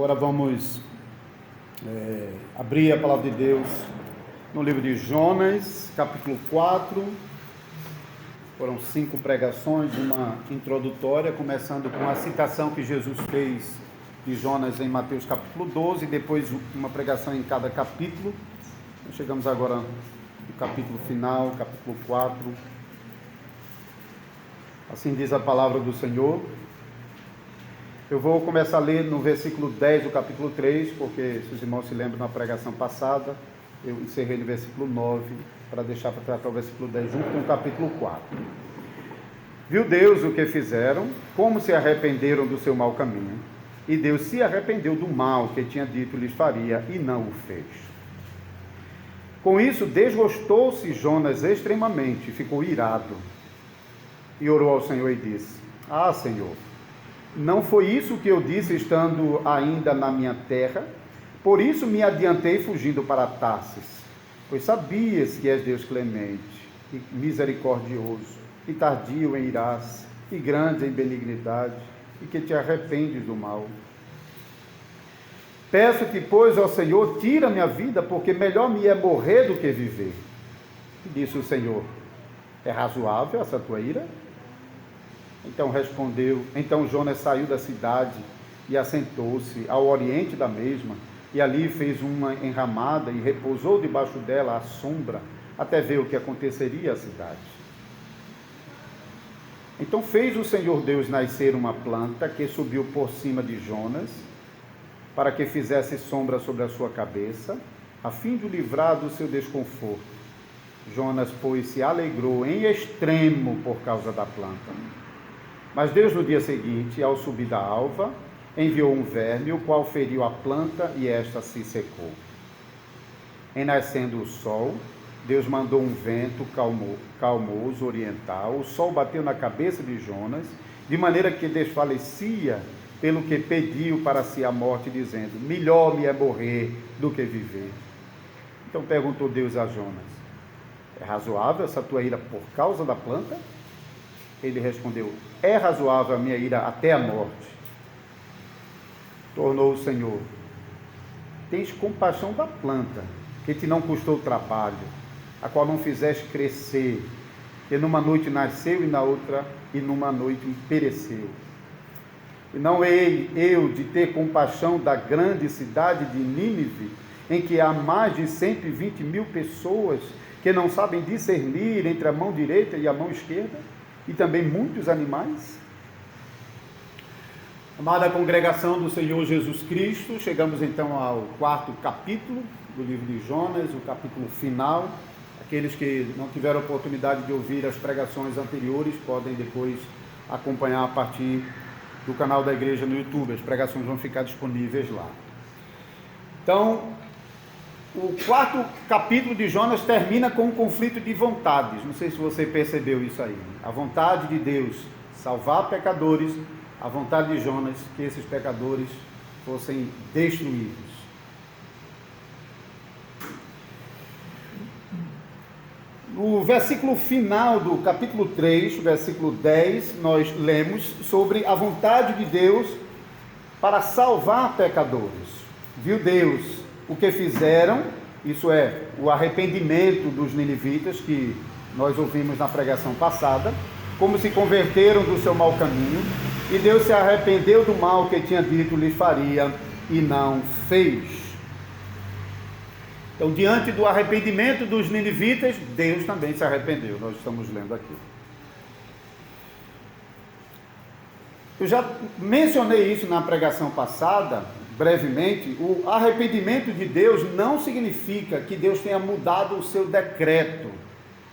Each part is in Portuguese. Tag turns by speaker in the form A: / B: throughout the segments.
A: Agora vamos abrir a palavra de Deus no livro de Jonas, capítulo 4. Foram 5 pregações, uma introdutória, começando com a citação que Jesus fez de Jonas em Mateus capítulo 12, e depois uma pregação em cada capítulo. Chegamos agora no capítulo final, capítulo 4. Assim diz a palavra do Senhor. Eu vou começar a ler no versículo 10 do capítulo 3, porque, se os irmãos se lembram, na pregação passada, eu encerrei no versículo 9, para deixar para tratar o versículo 10 junto com o capítulo 4. Viu Deus o que fizeram, como se arrependeram do seu mau caminho, e Deus se arrependeu do mal que tinha dito lhes faria, e não o fez. Com isso, desgostou-se Jonas extremamente, ficou irado, e orou ao Senhor e disse: Ah, Senhor, não foi isso que eu disse estando ainda na minha terra? Por isso me adiantei fugindo para Tarsis, pois sabias que és Deus clemente e misericordioso, e tardio em irar-se, e grande em benignidade, e que te arrependes do mal. Peço-te, pois, ao Senhor, tira-me a vida, porque melhor me é morrer do que viver. E disse o Senhor: É razoável essa tua ira? Então Jonas saiu da cidade e assentou-se ao oriente da mesma, e ali fez uma enramada e repousou debaixo dela à sombra, até ver o que aconteceria à cidade. Então fez o Senhor Deus nascer uma planta que subiu por cima de Jonas, para que fizesse sombra sobre a sua cabeça, a fim de o livrar do seu desconforto. Jonas, pois, se alegrou em extremo por causa da planta. Mas Deus, no dia seguinte, ao subir da alva, enviou um verme, o qual feriu a planta, e esta se secou. Em nascendo o sol, Deus mandou um vento calmoso oriental. O sol bateu na cabeça de Jonas, de maneira que desfalecia, pelo que pediu para si a morte, dizendo: Melhor me é morrer do que viver. Então perguntou Deus a Jonas: É razoável essa tua ira por causa da planta? Ele respondeu: É razoável a minha ira até a morte. Tornou o Senhor: Tens compaixão da planta, que te não custou trabalho, a qual não fizeste crescer, que numa noite nasceu e numa noite pereceu. E não hei eu de ter compaixão da grande cidade de Nínive, em que há mais de 120.000 pessoas que não sabem discernir entre a mão direita e a mão esquerda, e também muitos animais? Amada congregação do Senhor Jesus Cristo, chegamos então ao 4º capítulo do livro de Jonas, o capítulo final. Aqueles que não tiveram oportunidade de ouvir as pregações anteriores podem depois acompanhar a partir do canal da igreja no YouTube. As pregações vão ficar disponíveis lá. Então, o 4º capítulo de Jonas termina com um conflito de vontades. Não sei se você percebeu isso aí. A vontade de Deus salvar pecadores, a vontade de Jonas que esses pecadores fossem destruídos. No versículo final do capítulo 3, versículo 10, nós lemos sobre a vontade de Deus para salvar pecadores. Viu Deus o que fizeram, isso é, o arrependimento dos ninivitas, que nós ouvimos na pregação passada, como se converteram do seu mau caminho, e Deus se arrependeu do mal que tinha dito lhes faria, e não fez. Então, diante do arrependimento dos ninivitas, Deus também se arrependeu. Nós estamos lendo aqui. Eu já mencionei isso na pregação passada, brevemente. O arrependimento de Deus não significa que Deus tenha mudado o seu decreto,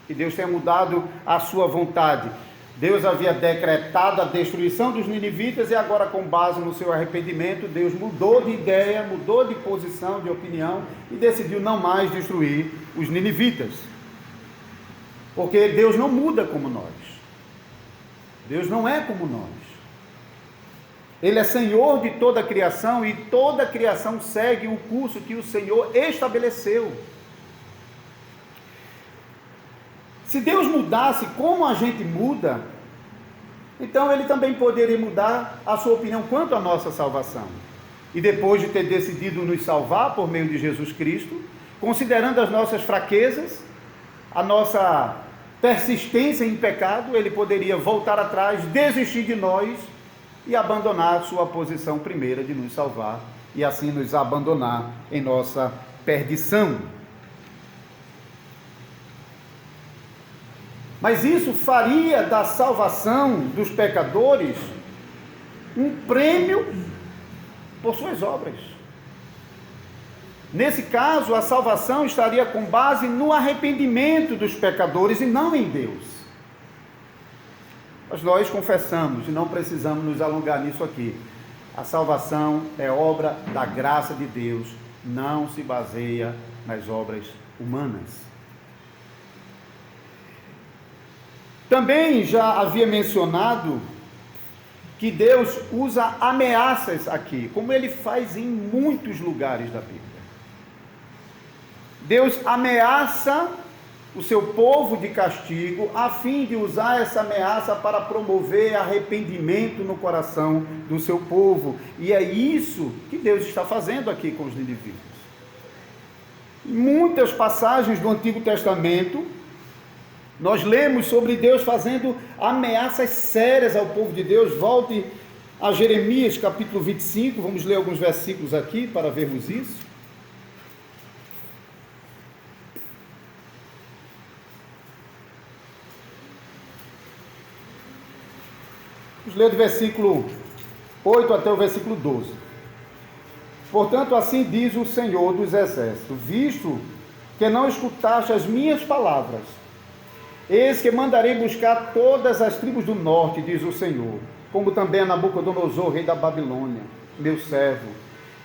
A: que Deus tenha mudado a sua vontade. Deus havia decretado a destruição dos ninivitas e agora, com base no seu arrependimento, Deus mudou de ideia, mudou de posição, de opinião e decidiu não mais destruir os ninivitas. Porque Deus não muda como nós. Deus não é como nós. Ele é Senhor de toda a criação e toda a criação segue o curso que o Senhor estabeleceu. Se Deus mudasse como a gente muda, então Ele também poderia mudar a sua opinião quanto à nossa salvação. e depois de ter decidido nos salvar por meio de Jesus Cristo, considerando as nossas fraquezas, a nossa persistência em pecado, ele poderia voltar atrás, desistir de nós e abandonar sua posição primeira de nos salvar e assim nos abandonar em nossa perdição. Mas isso faria da salvação dos pecadores um prêmio por suas obras. Nesse caso, a salvação estaria com base no arrependimento dos pecadores e não em Deus. Mas nós confessamos, e não precisamos nos alongar nisso aqui, a salvação é obra da graça de Deus, não se baseia nas obras humanas. Também já havia mencionado que Deus usa ameaças aqui, como ele faz em muitos lugares da Bíblia. Deus ameaça o seu povo de castigo, a fim de usar essa ameaça para promover arrependimento no coração do seu povo. E é isso que Deus está fazendo aqui com os ninivitas. Em muitas passagens do Antigo Testamento, nós lemos sobre Deus fazendo ameaças sérias ao povo de Deus. Volte a Jeremias capítulo 25, vamos ler alguns versículos aqui para vermos isso. Vamos ler do versículo 8 até o versículo 12. Portanto, assim diz o Senhor dos Exércitos: visto que não escutaste as minhas palavras, eis que mandarei buscar todas as tribos do norte, diz o Senhor, como também a Nabucodonosor, rei da Babilônia, meu servo,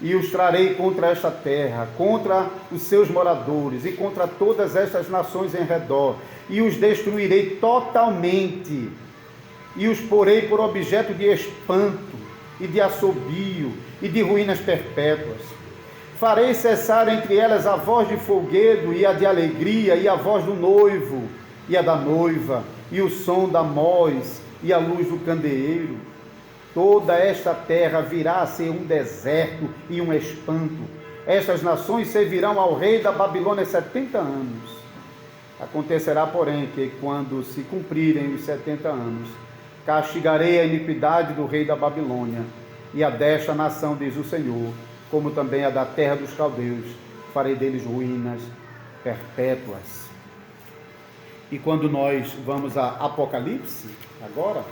A: e os trarei contra esta terra, contra os seus moradores e contra todas estas nações em redor, e os destruirei totalmente, e os porei por objeto de espanto, e de assobio, e de ruínas perpétuas. Farei cessar entre elas a voz de folguedo, e a de alegria, e a voz do noivo, e a da noiva, e o som da moz, e a luz do candeeiro. Toda esta terra virá a ser um deserto e um espanto. Estas nações servirão ao rei da Babilônia 70 anos. Acontecerá, porém, que quando se cumprirem os 70 anos, castigarei a iniquidade do rei da Babilônia e a desta nação, diz o Senhor, como também a da terra dos caldeus, farei deles ruínas perpétuas. E quando nós vamos a Apocalipse, agora,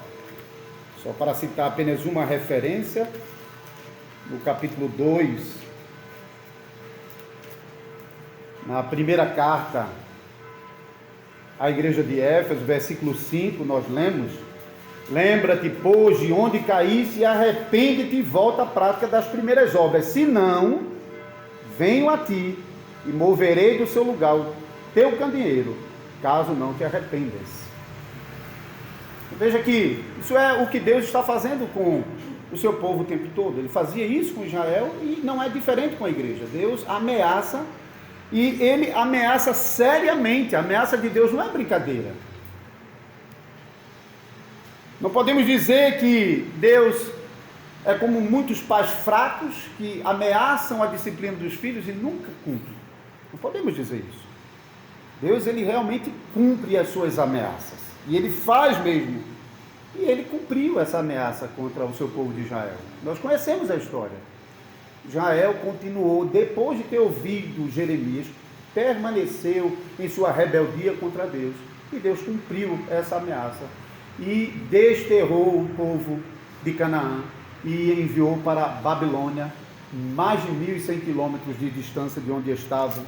A: só para citar apenas uma referência, no capítulo 2, na primeira carta à igreja de Éfeso, versículo 5, nós lemos: lembra-te, pois, de onde caíste, e arrepende-te e volta à prática das primeiras obras. Se não, venho a ti e moverei do seu lugar o teu candeeiro, caso não te arrependas. Veja que isso é o que Deus está fazendo com o seu povo o tempo todo. Ele fazia isso com Israel e não é diferente com a igreja. Deus ameaça, e ele ameaça seriamente. A ameaça de Deus não é brincadeira. Não podemos dizer que Deus é como muitos pais fracos que ameaçam a disciplina dos filhos e nunca cumprem. Não podemos dizer isso. Deus, ele realmente cumpre as suas ameaças. E ele faz mesmo. E ele cumpriu essa ameaça contra o seu povo de Israel. Nós conhecemos a história. Israel continuou, depois de ter ouvido Jeremias, permaneceu em sua rebeldia contra Deus. E Deus cumpriu essa ameaça. E desterrou o povo de Canaã e enviou para a Babilônia, mais de 1.100 quilômetros de distância de onde estavam.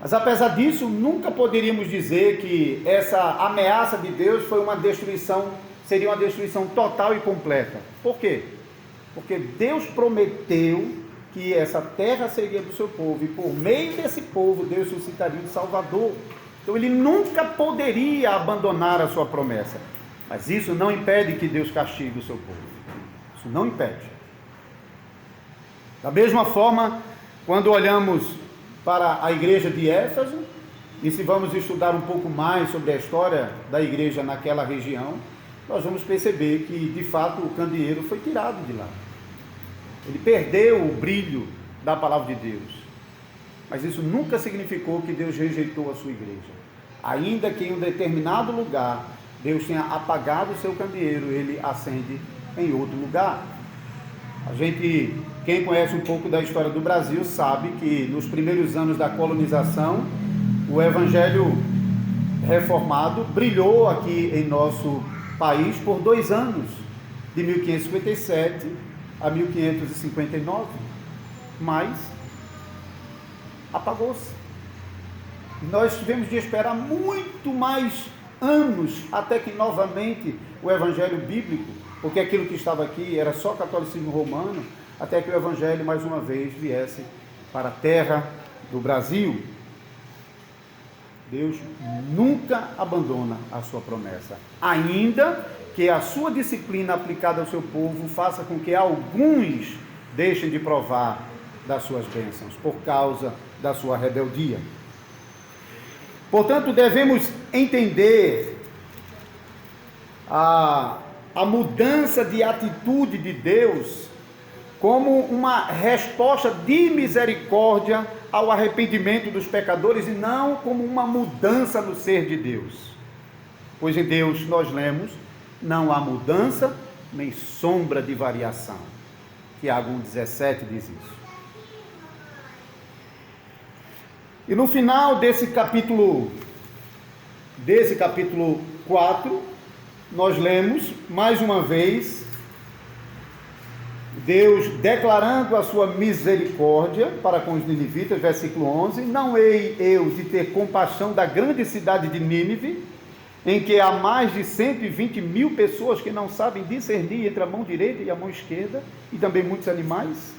A: Mas apesar disso, nunca poderíamos dizer que essa ameaça de Deus foi uma destruição, seria uma destruição total e completa. Por quê? Porque Deus prometeu que essa terra seria do seu povo, e por meio desse povo Deus suscitaria um Salvador. Então ele nunca poderia abandonar a sua promessa. Mas isso não impede que Deus castigue o seu povo. Isso não impede. Da mesma forma, quando olhamos para a igreja de Éfeso, e se vamos estudar um pouco mais sobre a história da igreja naquela região, nós vamos perceber que, de fato, o candeeiro foi tirado de lá. Ele perdeu o brilho da palavra de Deus. Mas isso nunca significou que Deus rejeitou a sua igreja. Ainda que em um determinado lugar Deus tenha apagado o seu candeeiro, ele acende em outro lugar. Quem conhece um pouco da história do Brasil sabe que nos primeiros anos da colonização, o evangelho reformado brilhou aqui em nosso país por 2 anos, de 1557 a 1559, mas apagou-se. Nós tivemos de esperar muito mais anos até que novamente o evangelho bíblico, porque aquilo que estava aqui era só catolicismo romano, até que o evangelho mais uma vez viesse para a terra do Brasil. Deus nunca abandona a sua promessa, ainda que a sua disciplina aplicada ao seu povo faça com que alguns deixem de provar das suas bênçãos por causa da sua rebeldia. Portanto, devemos entender a mudança de atitude de Deus como uma resposta de misericórdia ao arrependimento dos pecadores e não como uma mudança no ser de Deus. Pois em Deus, nós lemos, não há mudança nem sombra de variação. Tiago 1,17 diz isso. E no final desse capítulo 4, nós lemos mais uma vez Deus declarando a sua misericórdia para com os ninivitas, versículo 11: não hei eu de ter compaixão da grande cidade de Nínive, em que há mais de 120.000 pessoas que não sabem discernir entre a mão direita e a mão esquerda, e também muitos animais.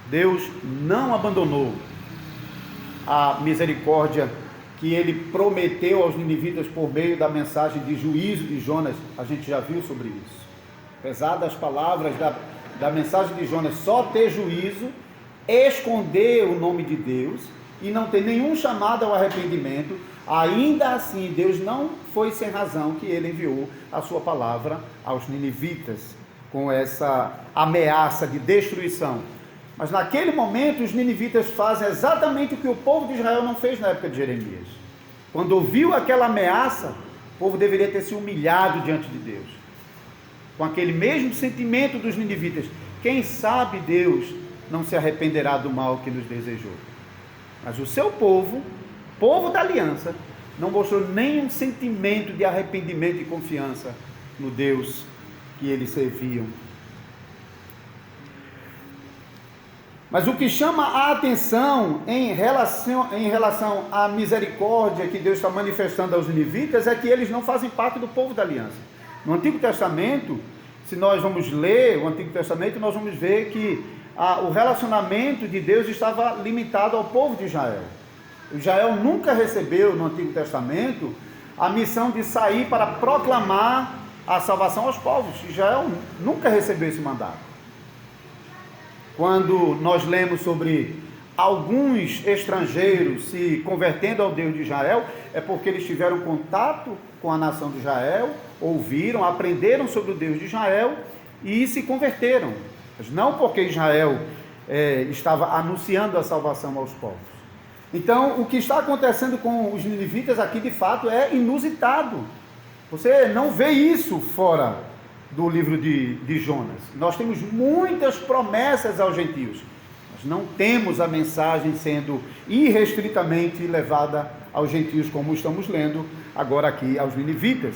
A: Deus não abandonou a misericórdia que ele prometeu aos ninivitas por meio da mensagem de juízo de Jonas. A gente já viu sobre isso. Apesar das palavras da mensagem de Jonas só ter juízo, esconder o nome de Deus e não ter nenhum chamado ao arrependimento, ainda assim Deus não foi sem razão que ele enviou a sua palavra aos ninivitas com essa ameaça de destruição. Mas naquele momento os ninivitas fazem exatamente o que o povo de Israel não fez na época de Jeremias. Quando ouviu aquela ameaça, o povo deveria ter se humilhado diante de Deus, com aquele mesmo sentimento dos ninivitas. Quem sabe Deus não se arrependerá do mal que nos desejou. Mas o seu povo, povo da aliança, não mostrou nenhum sentimento de arrependimento e confiança no Deus que eles serviam. Mas o que chama a atenção em relação à misericórdia que Deus está manifestando aos ninivitas é que eles não fazem parte do povo da aliança. No Antigo Testamento, se nós vamos ler o Antigo Testamento, nós vamos ver que o relacionamento de Deus estava limitado ao povo de Israel. Israel nunca recebeu no Antigo Testamento a missão de sair para proclamar a salvação aos povos. Israel nunca recebeu esse mandato. Quando nós lemos sobre alguns estrangeiros se convertendo ao Deus de Israel, é porque eles tiveram contato com a nação de Israel, ouviram, aprenderam sobre o Deus de Israel e se converteram. Mas não porque Israel estava anunciando a salvação aos povos. Então, o que está acontecendo com os ninivitas aqui, de fato, é inusitado. Você não vê isso fora do livro de Jonas. Nós temos muitas promessas aos gentios, mas não temos a mensagem sendo irrestritamente levada aos gentios, como estamos lendo agora aqui aos ninivitas.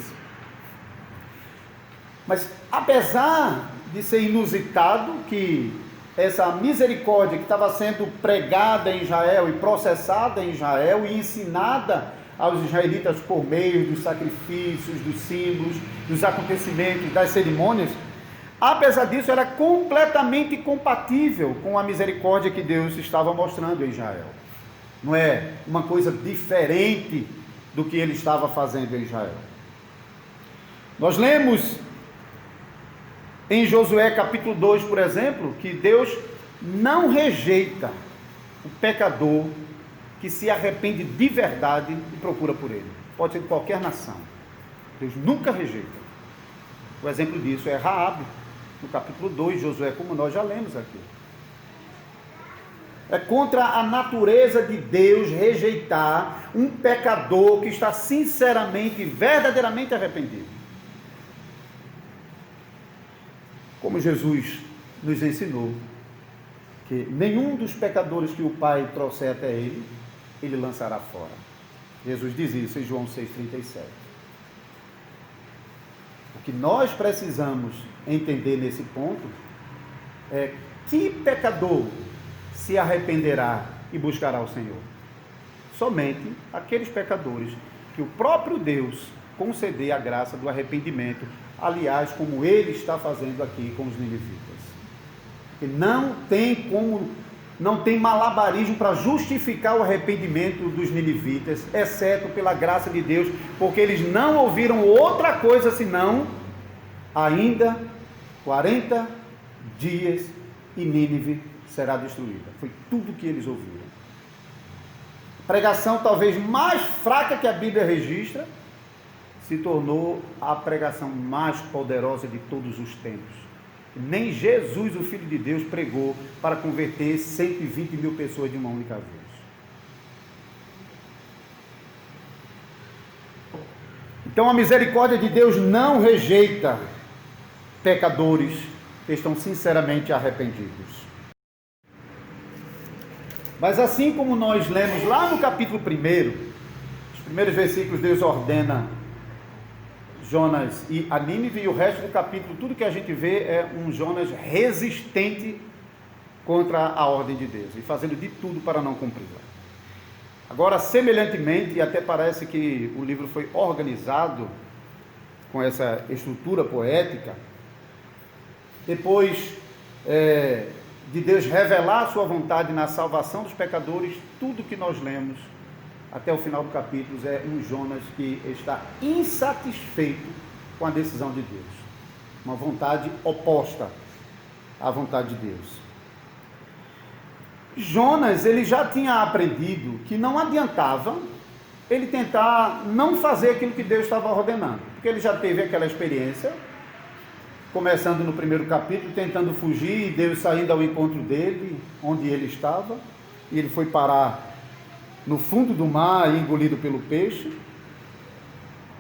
A: Mas apesar de ser inusitado que essa misericórdia que estava sendo pregada em Israel e processada em Israel e ensinada aos israelitas por meio dos sacrifícios, dos símbolos, dos acontecimentos, das cerimônias, apesar disso era completamente compatível com a misericórdia que Deus estava mostrando em Israel. Não é uma coisa diferente do que ele estava fazendo em Israel. Nós lemos em Josué capítulo 2, por exemplo, que Deus não rejeita o pecador que se arrepende de verdade e procura por ele. pode ser de qualquer nação. Deus nunca rejeita. O exemplo disso é Raabe, no capítulo 2, Josué, como nós já lemos aqui. É contra a natureza de Deus rejeitar um pecador que está sinceramente, verdadeiramente arrependido. Como Jesus nos ensinou que nenhum dos pecadores que o Pai trouxer até ele, ele lançará fora. Jesus diz isso em João 6,37. O que nós precisamos entender nesse ponto é que pecador se arrependerá e buscará o Senhor? Somente aqueles pecadores que o próprio Deus conceder a graça do arrependimento, aliás, como ele está fazendo aqui com os ninivitas. E não tem malabarismo para justificar o arrependimento dos ninivitas, exceto pela graça de Deus, porque eles não ouviram outra coisa senão ainda 40 dias e Nínive será destruída. Foi tudo que eles ouviram. A pregação talvez mais fraca que a Bíblia registra se tornou a pregação mais poderosa de todos os tempos. Nem Jesus, o Filho de Deus, pregou para converter 120 mil pessoas de uma única vez. Então a misericórdia de Deus não rejeita pecadores que estão sinceramente arrependidos. Mas assim como nós lemos lá no capítulo 1, os primeiros versículos, Deus ordena Jonas e a Nínive, e o resto do capítulo, tudo que a gente vê é um Jonas resistente contra a ordem de Deus, e fazendo de tudo para não cumpri-la. Agora, semelhantemente, e até parece que o livro foi organizado com essa estrutura poética, depois de Deus revelar a sua vontade na salvação dos pecadores, tudo que nós lemos até o final do capítulo é um Jonas que está insatisfeito com a decisão de Deus, uma vontade oposta à vontade de Deus. Jonas, ele já tinha aprendido que não adiantava ele tentar não fazer aquilo que Deus estava ordenando, porque ele já teve aquela experiência, começando no primeiro capítulo, tentando fugir, e Deus saindo ao encontro dele, onde ele estava, e ele foi parar no fundo do mar, engolido pelo peixe.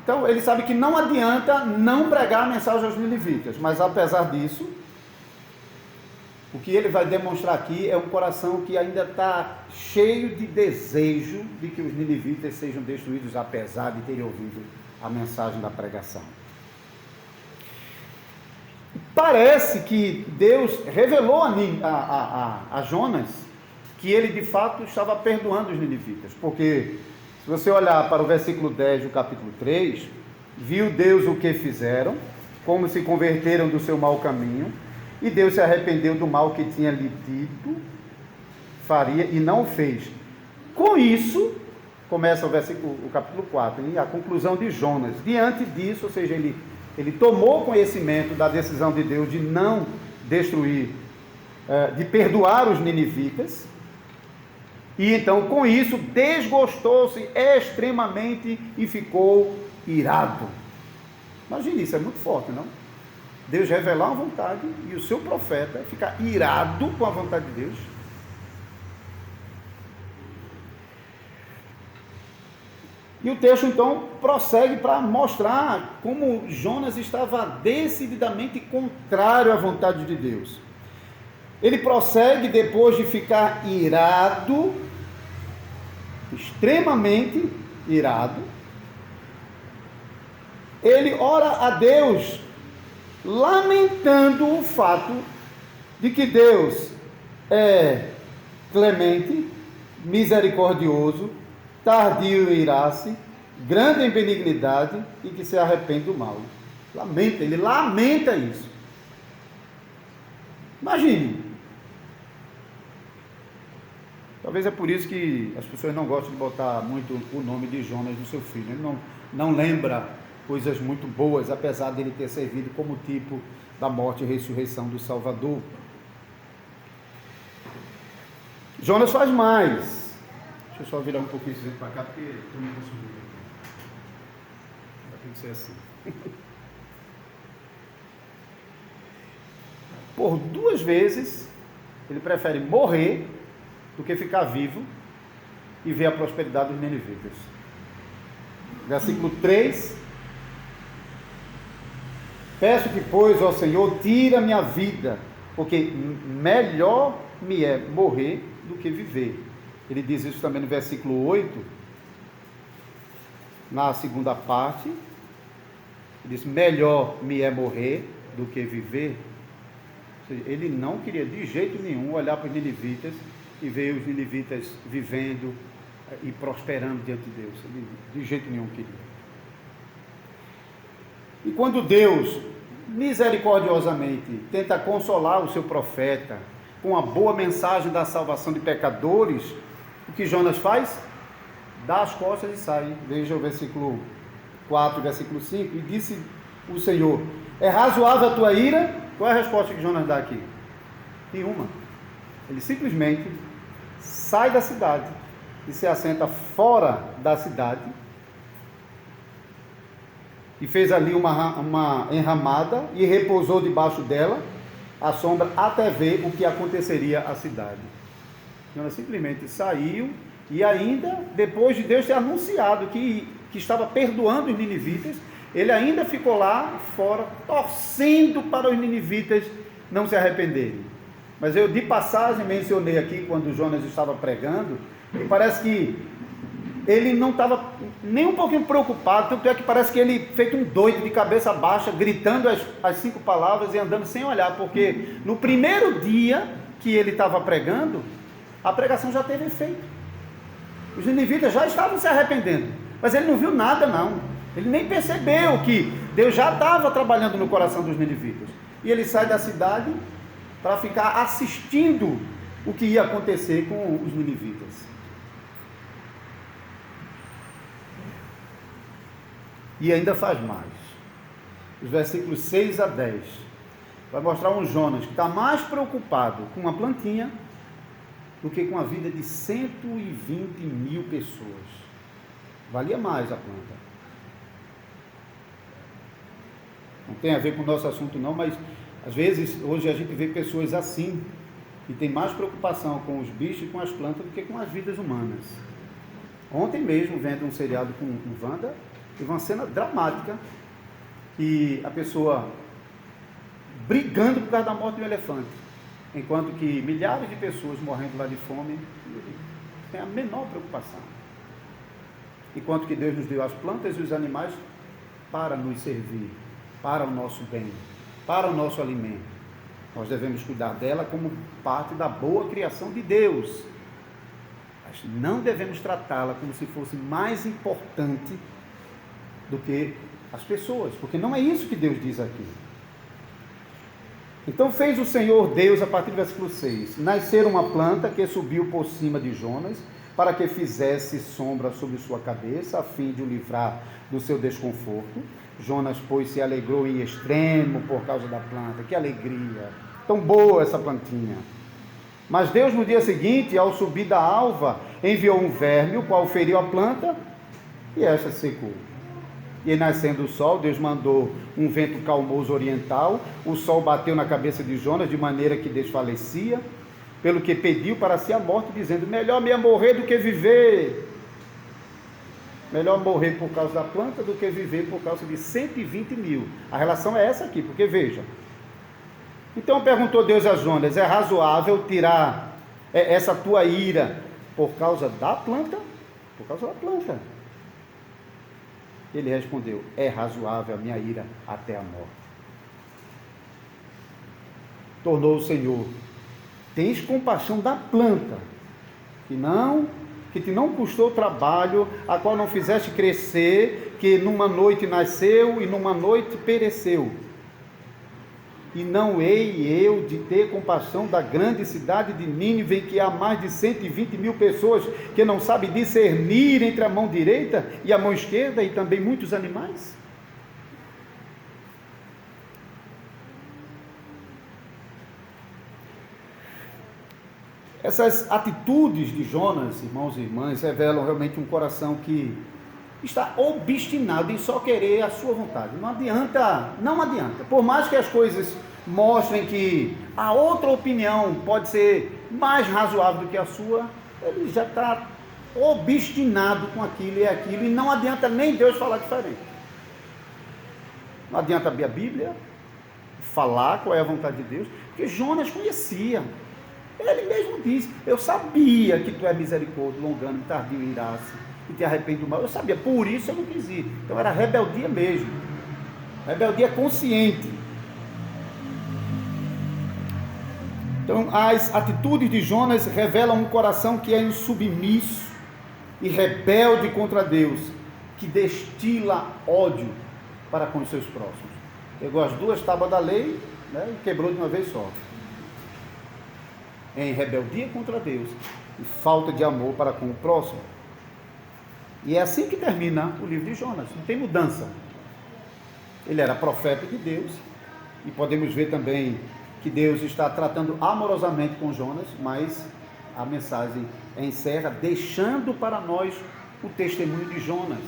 A: Então ele sabe que não adianta não pregar a mensagem aos ninivitas, mas apesar disso, o que ele vai demonstrar aqui é um coração que ainda está cheio de desejo de que os ninivitas sejam destruídos, apesar de terem ouvido a mensagem da pregação. Parece que Deus revelou a Jonas que ele de fato estava perdoando os ninivitas, porque se você olhar para o versículo 10 do capítulo 3, viu Deus o que fizeram, como se converteram do seu mau caminho, e Deus se arrependeu do mal que tinha lhe dito, faria, e não o fez. Com isso, começa o capítulo 4, e a conclusão de Jonas. Diante disso, ou seja, ele tomou conhecimento da decisão de Deus de não destruir, de perdoar os ninivitas, e então com isso desgostou-se extremamente e ficou irado. Imagine isso, é muito forte, não? Deus revelar uma vontade e o seu profeta ficar irado com a vontade de Deus. E o texto então prossegue para mostrar como Jonas estava decididamente contrário à vontade de Deus. Ele prossegue depois de ficar irado, extremamente irado. Ele ora a Deus, lamentando o fato de que Deus é clemente, misericordioso, tardio em irar-se, grande em benignidade e que se arrepende do mal. Ele lamenta isso. Imagine. Talvez é por isso que as pessoas não gostam de botar muito o nome de Jonas no seu filho. Ele não lembra coisas muito boas, apesar dele ter servido como tipo da morte e ressurreição do Salvador. Jonas faz mais. Deixa eu só virar um pouquinho esse para cá, porque estou me consumindo. tem que ser assim. Por 2 vezes, ele prefere morrer do que ficar vivo e ver a prosperidade dos ninivitas. Versículo 3: peço que, pois, ó Senhor, tira minha vida, porque melhor me é morrer do que viver. Ele diz isso também no versículo 8, na segunda parte. Ele diz: melhor me é morrer do que viver. Ou seja, ele não queria de jeito nenhum olhar para os ninivitas e ver os ninivitas vivendo e prosperando diante de Deus. Ele de jeito nenhum queria. E quando Deus misericordiosamente tenta consolar o seu profeta com a boa mensagem da salvação de pecadores, o que Jonas faz? Dá as costas e sai. Veja o versículo 4, versículo 5. E disse o Senhor: é razoável a tua ira? Qual é a resposta que Jonas dá aqui? Nenhuma. Ele simplesmente sai da cidade e se assenta fora da cidade, e fez ali uma enramada e repousou debaixo dela à sombra até ver o que aconteceria à cidade. Jonas simplesmente saiu, e ainda depois de Deus ter anunciado que estava perdoando os ninivitas, ele ainda ficou lá fora torcendo para os ninivitas não se arrependerem. Mas eu de passagem mencionei aqui, quando Jonas estava pregando, e parece que ele não estava nem um pouquinho preocupado, tanto é que parece que ele, feito um doido de cabeça baixa, gritando as 5 palavras e andando sem olhar, porque no primeiro dia que ele estava pregando, a pregação já teve efeito. Os ninivitas já estavam se arrependendo, mas ele não viu nada não, ele nem percebeu que Deus já estava trabalhando no coração dos ninivitas, e ele sai da cidade para ficar assistindo o que ia acontecer com os ninivitas. E ainda faz mais. Os versículos 6 a 10 vai mostrar um Jonas que está mais preocupado com uma plantinha do que com a vida de 120.000 pessoas. Valia mais a planta. Não tem a ver com o nosso assunto não, mas às vezes hoje a gente vê pessoas assim, que tem mais preocupação com os bichos e com as plantas do que com as vidas humanas. Ontem mesmo, vendo um seriado com Wanda, teve uma cena dramática, que a pessoa brigando por causa da morte de um elefante, enquanto que milhares de pessoas morrendo lá de fome, sem a menor preocupação. Enquanto que Deus nos deu as plantas e os animais para nos servir, para o nosso bem, para o nosso alimento. Nós devemos cuidar dela como parte da boa criação de Deus, mas não devemos tratá-la como se fosse mais importante do que as pessoas, porque não é isso que Deus diz aqui. Então fez o Senhor Deus, a partir do versículo 6, nascer uma planta que subiu por cima de Jonas, para que fizesse sombra sobre sua cabeça, a fim de o livrar do seu desconforto. Jonas, pois, se alegrou em extremo por causa da planta. Que alegria, tão boa essa plantinha. Mas Deus, no dia seguinte, ao subir da alva, enviou um verme, o qual feriu a planta, e esta secou. E nascendo o sol, Deus mandou um vento calmoso oriental, o sol bateu na cabeça de Jonas, de maneira que desfalecia, pelo que pediu para si a morte, dizendo: melhor me é morrer do que viver. Melhor morrer por causa da planta do que viver por causa de 120.000. A relação é essa aqui, porque veja. Então perguntou Deus a Jonas: é razoável tirar essa tua ira por causa da planta? Por causa da planta. Ele respondeu: é razoável a minha ira até a morte. Tornou o Senhor: tens compaixão da planta, que te não custou trabalho, a qual não fizeste crescer, que numa noite nasceu e numa noite pereceu. E não hei eu de ter compaixão da grande cidade de Nínive, em que há mais de 120.000 pessoas que não sabem discernir entre a mão direita e a mão esquerda, e também muitos animais? Essas atitudes de Jonas, irmãos e irmãs, revelam realmente um coração que está obstinado em só querer a sua vontade. Não adianta, não adianta. Por mais que as coisas mostrem que a outra opinião pode ser mais razoável do que a sua, ele já está obstinado com aquilo e aquilo, e não adianta nem Deus falar diferente. Não adianta abrir a Bíblia, falar qual é a vontade de Deus, porque Jonas conhecia. Ele mesmo disse: eu sabia que tu é misericórdia, longânimo, tardio em iraça, e te arrepende do mal. Eu sabia, por isso eu não quis ir. Então era rebeldia mesmo, rebeldia consciente. Então as atitudes de Jonas revelam um coração que é insubmisso e rebelde contra Deus, que destila ódio para com os seus próximos. Pegou as 2 tábuas da lei, né, e quebrou de uma vez só. Em rebeldia contra Deus e falta de amor para com o próximo. E é assim que termina o livro de Jonas, não tem mudança. Ele era profeta de Deus, e podemos ver também que Deus está tratando amorosamente com Jonas, mas a mensagem encerra deixando para nós o testemunho de Jonas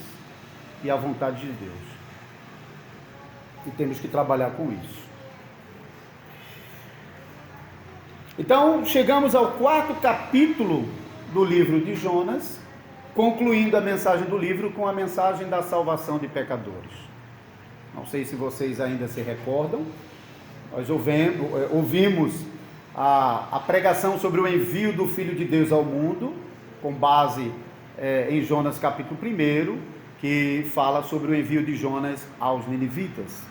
A: e a vontade de Deus. E temos que trabalhar com isso. Então, chegamos ao 4º capítulo do livro de Jonas, concluindo a mensagem do livro com a mensagem da salvação de pecadores. Não sei se vocês ainda se recordam, nós ouvimos a pregação sobre o envio do Filho de Deus ao mundo, com base em Jonas capítulo 1, que fala sobre o envio de Jonas aos ninivitas.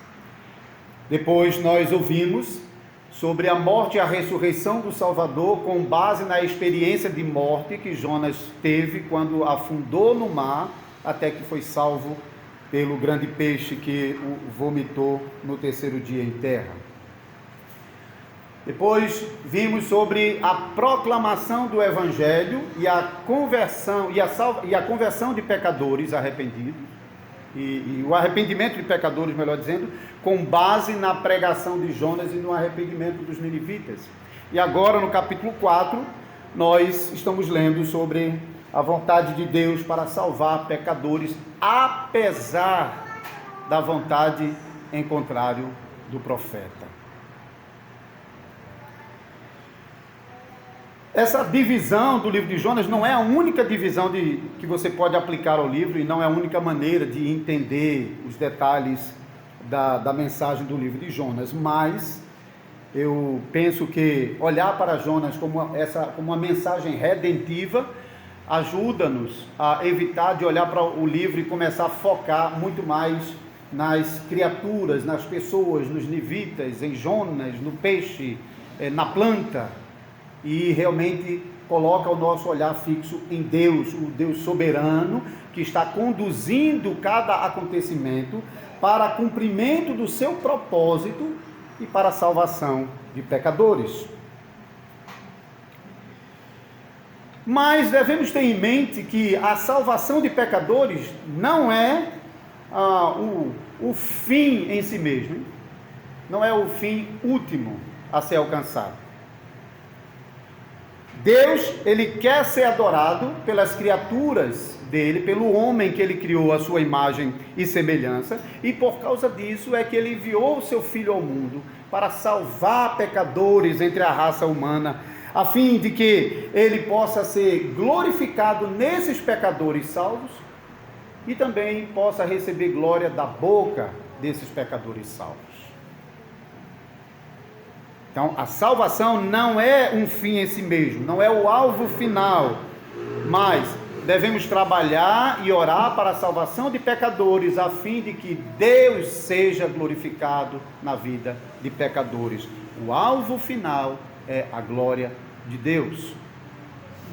A: Depois nós ouvimos sobre a morte e a ressurreição do Salvador, com base na experiência de morte que Jonas teve quando afundou no mar, até que foi salvo pelo grande peixe que o vomitou no 3º dia em terra. Depois vimos sobre a proclamação do Evangelho e a conversão de pecadores arrependidos, e o arrependimento de pecadores, melhor dizendo, com base na pregação de Jonas e no arrependimento dos ninivitas. E agora, no capítulo 4, nós estamos lendo sobre a vontade de Deus para salvar pecadores, apesar da vontade em contrário do profeta. Essa divisão do livro de Jonas não é a única divisão que você pode aplicar ao livro, e não é a única maneira de entender os detalhes da mensagem do livro de Jonas, mas eu penso que olhar para Jonas como uma mensagem redentiva ajuda-nos a evitar de olhar para o livro e começar a focar muito mais nas criaturas, nas pessoas, nos nivitas, em Jonas, no peixe, na planta, e realmente coloca o nosso olhar fixo em Deus, o Deus soberano, que está conduzindo cada acontecimento para cumprimento do seu propósito e para a salvação de pecadores. Mas devemos ter em mente que a salvação de pecadores não é o fim em si mesmo, não é o fim último a ser alcançado. Deus, ele quer ser adorado pelas criaturas dele, pelo homem que ele criou à sua imagem e semelhança, e por causa disso é que ele enviou o seu Filho ao mundo para salvar pecadores entre a raça humana, a fim de que ele possa ser glorificado nesses pecadores salvos e também possa receber glória da boca desses pecadores salvos. Então, a salvação não é um fim em si mesmo, não é o alvo final, mas devemos trabalhar e orar para a salvação de pecadores, a fim de que Deus seja glorificado na vida de pecadores. O alvo final é a glória de Deus.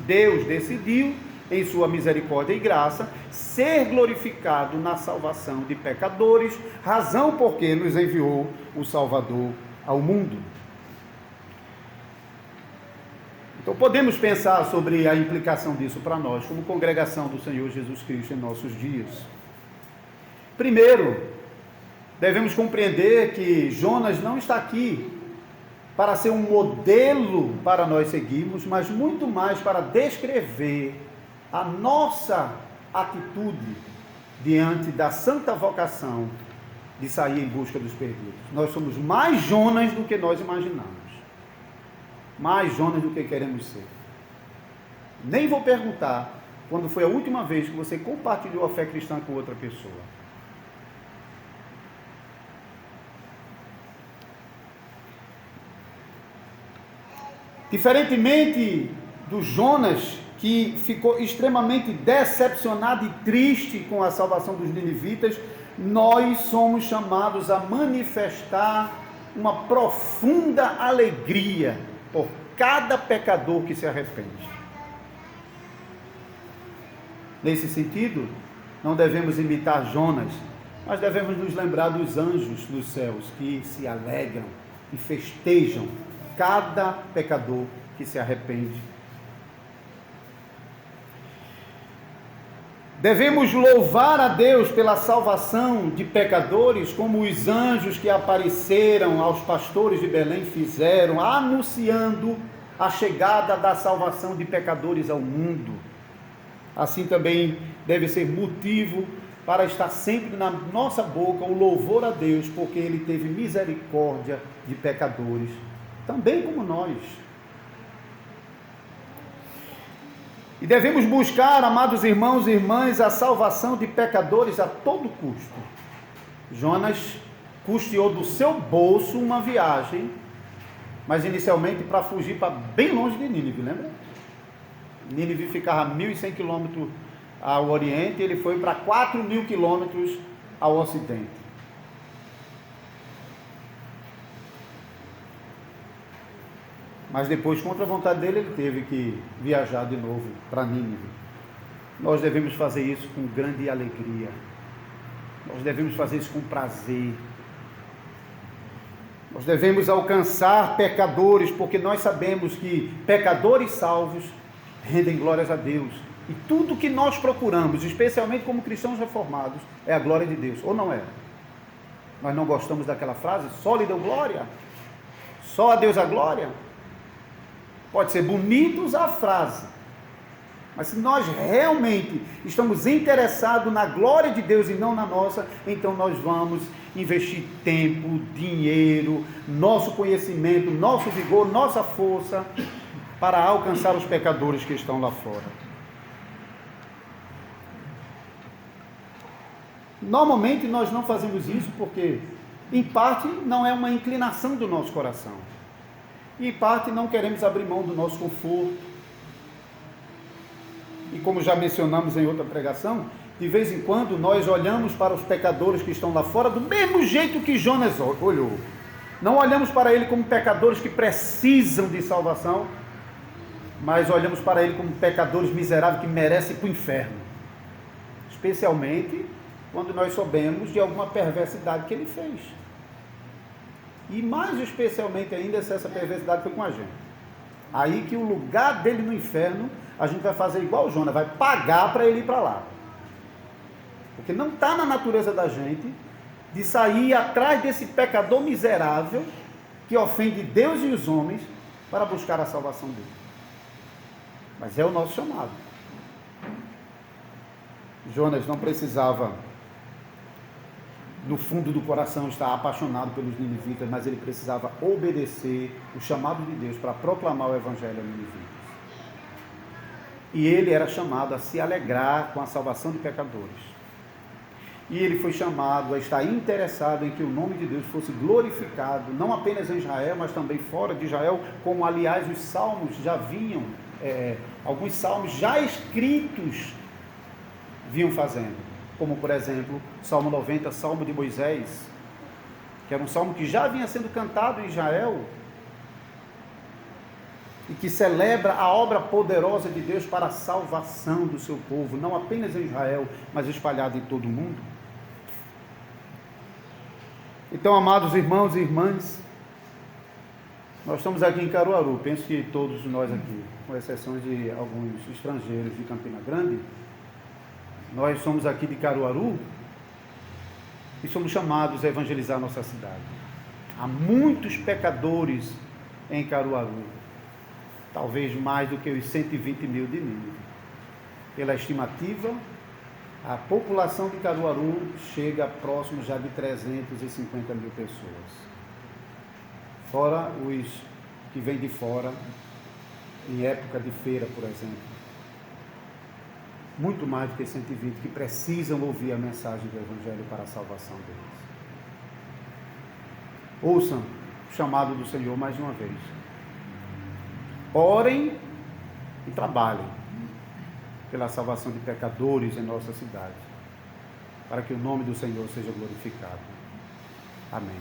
A: Deus decidiu, em sua misericórdia e graça, ser glorificado na salvação de pecadores, razão por que nos enviou o Salvador ao mundo. Então podemos pensar sobre a implicação disso para nós, como congregação do Senhor Jesus Cristo em nossos dias. Primeiro, devemos compreender que Jonas não está aqui para ser um modelo para nós seguirmos, mas muito mais para descrever a nossa atitude diante da santa vocação de sair em busca dos perdidos. Nós somos mais Jonas do que nós imaginamos. Mais Jonas do que queremos ser. Nem vou perguntar quando foi a última vez que você compartilhou a fé cristã com outra pessoa. Diferentemente do Jonas, que ficou extremamente decepcionado e triste com a salvação dos ninivitas, nós somos chamados a manifestar uma profunda alegria por cada pecador que se arrepende. Nesse sentido, não devemos imitar Jonas, mas devemos nos lembrar dos anjos dos céus que se alegram e festejam cada pecador que se arrepende. Devemos louvar a Deus pela salvação de pecadores, como os anjos que apareceram aos pastores de Belém fizeram, anunciando a chegada da salvação de pecadores ao mundo. Assim também deve ser motivo para estar sempre na nossa boca o louvor a Deus, porque Ele teve misericórdia de pecadores, também como nós. E devemos buscar, amados irmãos e irmãs, a salvação de pecadores a todo custo. Jonas custeou do seu bolso uma viagem, mas inicialmente para fugir para bem longe de Nínive, lembra? Nínive ficava a 1.100 quilômetros ao oriente, ele foi para 4.000 quilômetros ao ocidente. Mas depois, contra a vontade dele, ele teve que viajar de novo para Nínive. Nós devemos fazer isso com grande alegria. Nós devemos fazer isso com prazer. Nós devemos alcançar pecadores, porque nós sabemos que pecadores salvos rendem glórias a Deus. E tudo que nós procuramos, especialmente como cristãos reformados, é a glória de Deus. Ou não é? Nós não gostamos daquela frase, só lhe deu glória? Só a Deus a glória? Pode ser bonito usar a frase, mas se nós realmente estamos interessados na glória de Deus e não na nossa, então nós vamos investir tempo, dinheiro, nosso conhecimento, nosso vigor, nossa força para alcançar os pecadores que estão lá fora. Normalmente nós não fazemos isso porque, em parte, não é uma inclinação do nosso coração. E em parte não queremos abrir mão do nosso conforto. E como já mencionamos em outra pregação, de vez em quando nós olhamos para os pecadores que estão lá fora do mesmo jeito que Jonas olhou. Não olhamos para ele como pecadores que precisam de salvação, mas olhamos para ele como pecadores miseráveis que merecem ir para o inferno. Especialmente quando nós soubemos de alguma perversidade que ele fez. E mais especialmente ainda se essa perversidade foi com a gente. Aí que o lugar dele no inferno, a gente vai fazer igual o Jonas, vai pagar para ele ir para lá. Porque não está na natureza da gente de sair atrás desse pecador miserável que ofende Deus e os homens para buscar a salvação dele. Mas é o nosso chamado. Jonas não precisava, no fundo do coração, estar apaixonado pelos ninivitas, mas ele precisava obedecer o chamado de Deus para proclamar o evangelho aos ninivitas. E ele era chamado a se alegrar com a salvação de pecadores. E ele foi chamado a estar interessado em que o nome de Deus fosse glorificado, não apenas em Israel, mas também fora de Israel, como aliás os salmos já vinham, alguns salmos já escritos vinham fazendo. Como, por exemplo, Salmo 90, Salmo de Moisés, que era um salmo que já vinha sendo cantado em Israel, e que celebra a obra poderosa de Deus para a salvação do seu povo, não apenas em Israel, mas espalhado em todo o mundo. Então, amados irmãos e irmãs, nós estamos aqui em Caruaru, penso que todos nós aqui, com exceção de alguns estrangeiros de Campina Grande, nós somos aqui de Caruaru e somos chamados a evangelizar nossa cidade. Há muitos pecadores em Caruaru, talvez mais do que os 120 mil de Nínive. Pela estimativa, A população de Caruaru chega próximo já de 350 mil pessoas. Fora os que vêm de fora, em época de feira, por exemplo. Muito mais do que 120 que precisam ouvir a mensagem do Evangelho para a salvação deles. Ouçam o chamado do Senhor mais uma vez. Orem e trabalhem pela salvação de pecadores em nossa cidade, para que o nome do Senhor seja glorificado. Amém.